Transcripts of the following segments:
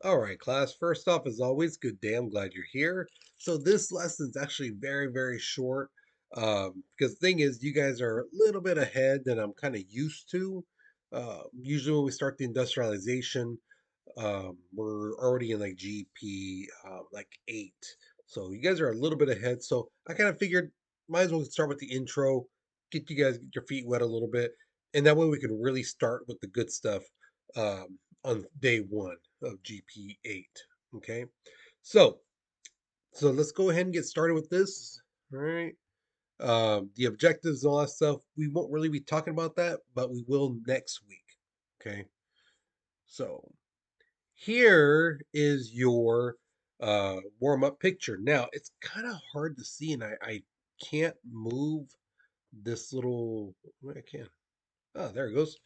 All right, class. First off, as always, good day. I'm glad you're here. So this lesson's actually very, very short. Because the thing is, you guys are a little bit ahead than I'm kind of used to. Usually when we start the industrialization, we're already in like GP like 8. So you guys are a little bit ahead. So I kind of figured might as well start with the intro, get your feet wet a little bit, and that way we can really start with the good stuff on day one of GP 8. Okay. So let's go ahead and get started with this. All right. The objectives and all that stuff, we won't really be talking about that, but we will next week. Okay. So here is your warm up picture. Now, it's kind of hard to see, and I can't move this little. Well, I can. Oh, there it goes.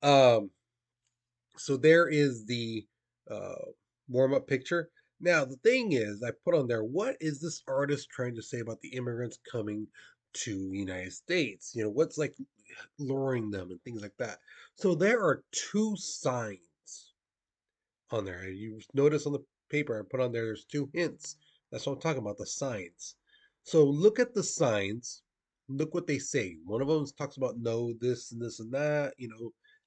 Um, so there is the uh, warm up picture. Now, the thing is, I put on there, what is this artist trying to say about the immigrants coming to the United States? What's like luring them and things like that. So there are two signs on there. You notice on the paper I put on there, there's two hints. That's what I'm talking about, the signs. So look at the signs. Look what they say. One of them talks about no, this and this and that.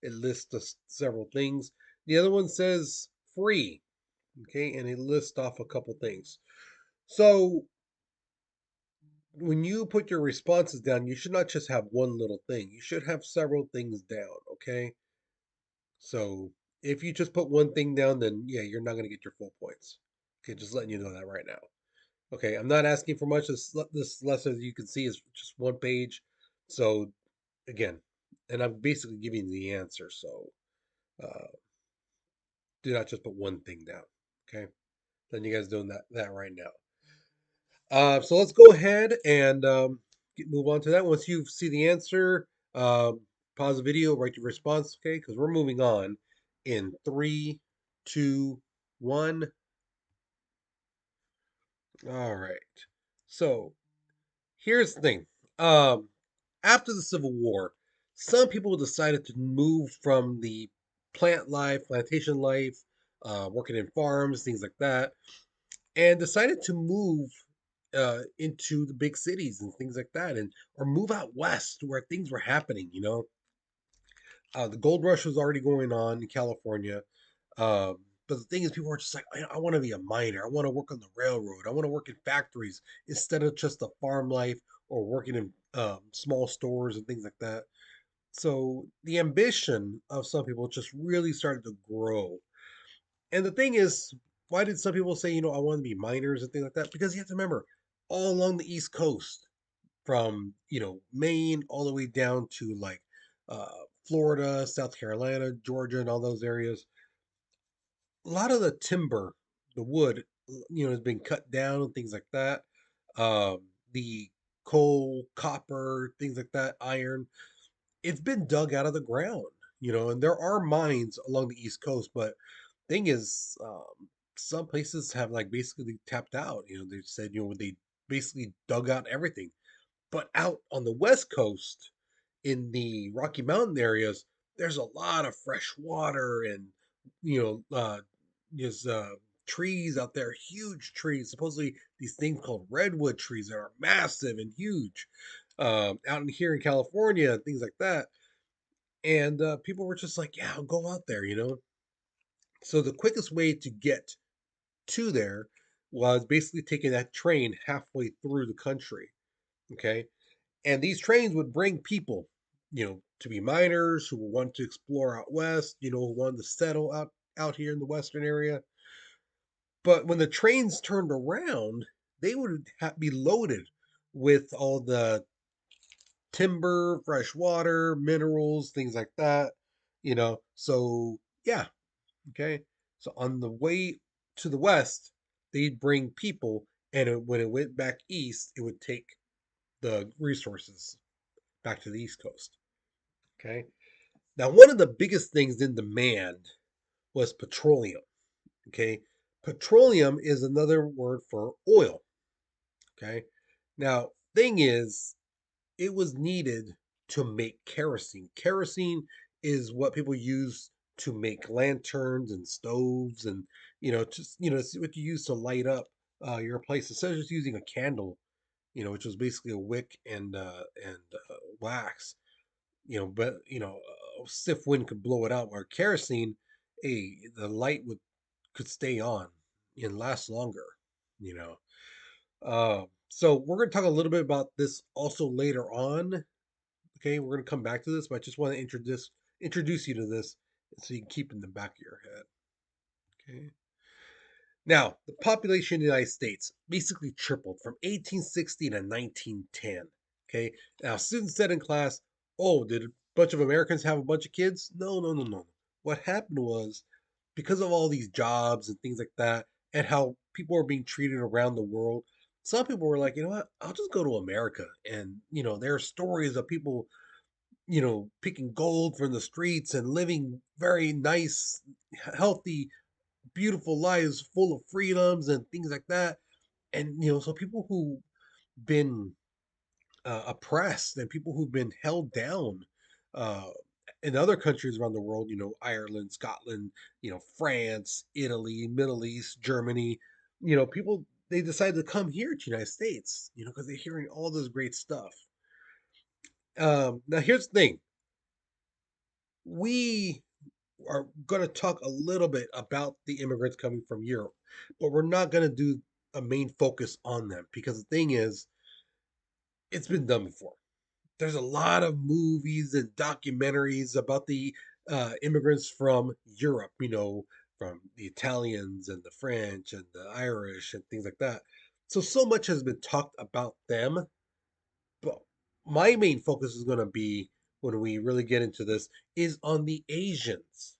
It lists several things. The other one says free. Okay, and it lists off a couple things. So when you put your responses down, you should not just have one little thing. You should have several things down. Okay. So if you just put one thing down, then yeah, you're not going to get your full points. Okay, just letting you know that right now. Okay, I'm not asking for much. This lesson, as you can see, is just one page. So again, and I'm basically giving you the answer. So uh, do not just put one thing down. Okay, then you guys doing that right now. So let's go ahead and move on to that. Once you see the answer, pause the video, write your response, okay? Because we're moving on in three, two, one. All right. So here's the thing. Um, After the Civil War, some people decided to move from the plantation life, working in farms, things like that, and decided to move into the big cities and things like that, and or move out west where things were happening. The gold rush was already going on in California, but the thing is, people were just like, I want to be a miner. I want to work on the railroad. I want to work in factories instead of just the farm life or working in small stores and things like that. So the ambition of some people just really started to grow. And the thing is, why did some people say, I want to be miners and things like that? Because you have to remember, all along the East Coast, from Maine all the way down to like uh, Florida, South Carolina, Georgia, and all those areas, a lot of the timber, the wood, has been cut down and things like that. The coal, copper, things like that, iron, it's been dug out of the ground, and there are mines along the East Coast, but thing is, some places have like basically tapped out. They said, they basically dug out everything. But out on the West Coast, in the Rocky Mountain areas, there's a lot of fresh water and you there's trees out there, huge trees. Supposedly these things called redwood trees that are massive and huge. Out in here in California, and things like that. And people were just like, "Yeah, I'll go out there." So the quickest way to get to there was basically taking that train halfway through the country. Okay, and these trains would bring people, to be miners who want to explore out west, who wanted to settle out here in the western area. But when the trains turned around, they would be loaded with all the timber, fresh water, minerals, things like that. So yeah, okay. So on the way to the west, they'd bring people, and when it went back east, it would take the resources back to the East Coast. Okay. Now, one of the biggest things in demand was petroleum. Okay. Petroleum is another word for oil. Okay. Now, thing is, it was needed to make kerosene. Kerosene is what people use to make lanterns and stoves and just it's what you use to light up your place instead of just using a candle, which was basically a wick and wax. But a stiff wind could blow it out. Where kerosene, the light would could stay on and last longer. You know, so we're going to talk a little bit about this also later on. Okay, we're going to come back to this, but I just want to introduce you to this so you can keep it in the back of your head. Okay. Now, the population of the United States basically tripled from 1860 to 1910. Okay. Now, students said in class, oh, did a bunch of Americans have a bunch of kids? No, no, no, no. What happened was because of all these jobs and things like that, and how people are being treated around the world, some people were like, you know what, I'll just go to America. And, there are stories of people, picking gold from the streets and living very nice, healthy, beautiful lives full of freedoms and things like that. And so people who been oppressed and people who've been held down uh, in other countries around the world, Ireland, Scotland, France, Italy, Middle East, Germany, people, they decided to come here to the United States, because they're hearing all this great stuff. Now here's the thing: we are going to talk a little bit about the immigrants coming from Europe, but we're not going to do a main focus on them because the thing is, it's been done before. There's a lot of movies and documentaries about the immigrants from Europe, from the Italians and the French and the Irish and things like that. So much has been talked about them, but my main focus is going to be when we really get into this is on the Asians,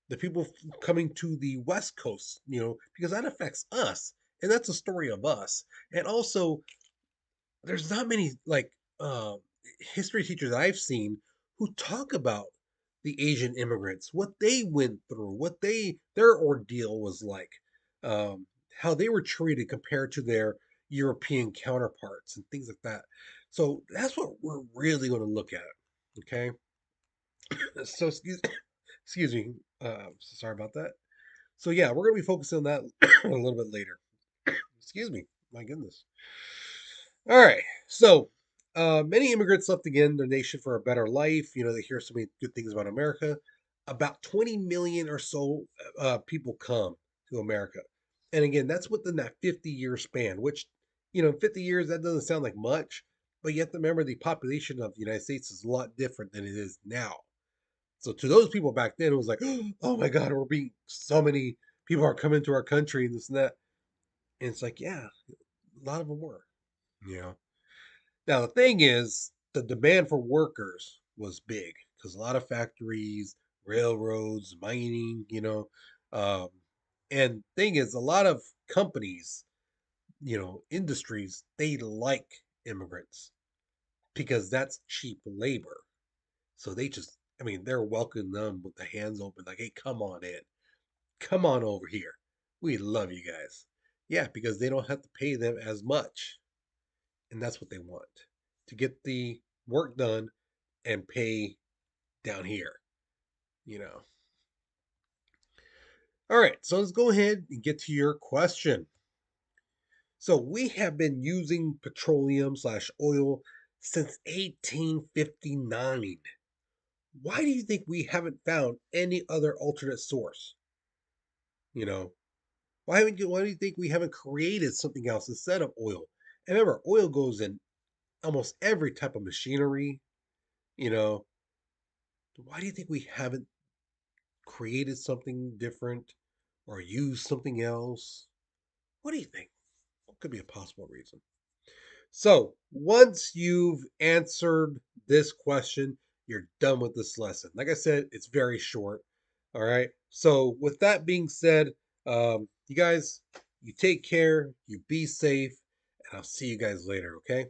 the people coming to the West Coast, because that affects us. And that's a story of us. And also, there's not many like uh, history teachers I've seen who talk about the Asian immigrants, what they went through, what their ordeal was like, um, how they were treated compared to their European counterparts and things like that. So that's what we're really going to look at. Okay, so excuse me. So sorry about that. So yeah, we're going to be focusing on that a little bit later. Excuse me. My goodness. All right. So, many immigrants left again their nation for a better life. They hear so many good things about America. About 20 million or so people come to America. And again, that's within that 50-year span, which, 50 years, that doesn't sound like much. But you have to remember the population of the United States is a lot different than it is now. So to those people back then, it was like, oh my God, so many people are coming to our country and this and that. And it's like, yeah, a lot of them were. Yeah. Now, the thing is, the demand for workers was big because a lot of factories, railroads, mining, um, and thing is, a lot of companies, industries, they like immigrants because that's cheap labor. So they just, I mean, they're welcoming them with the hands open, like, hey, come on in, come on over here. We love you guys. Yeah, because they don't have to pay them as much. And that's what they want, to get the work done and pay down here, you know. All right, so let's go ahead and get to your question. So we have been using petroleum slash oil since 1859. Why do you think we haven't found any other alternate source? You know, why do you think we haven't created something else instead of oil? And remember, oil goes in almost every type of machinery, you know. Why do you think we haven't created something different or used something else? What do you think? What could be a possible reason? So, once you've answered this question, you're done with this lesson. Like I said, it's very short. All right. So, with that being said, you guys, you take care, you be safe, and I'll see you guys later. Okay.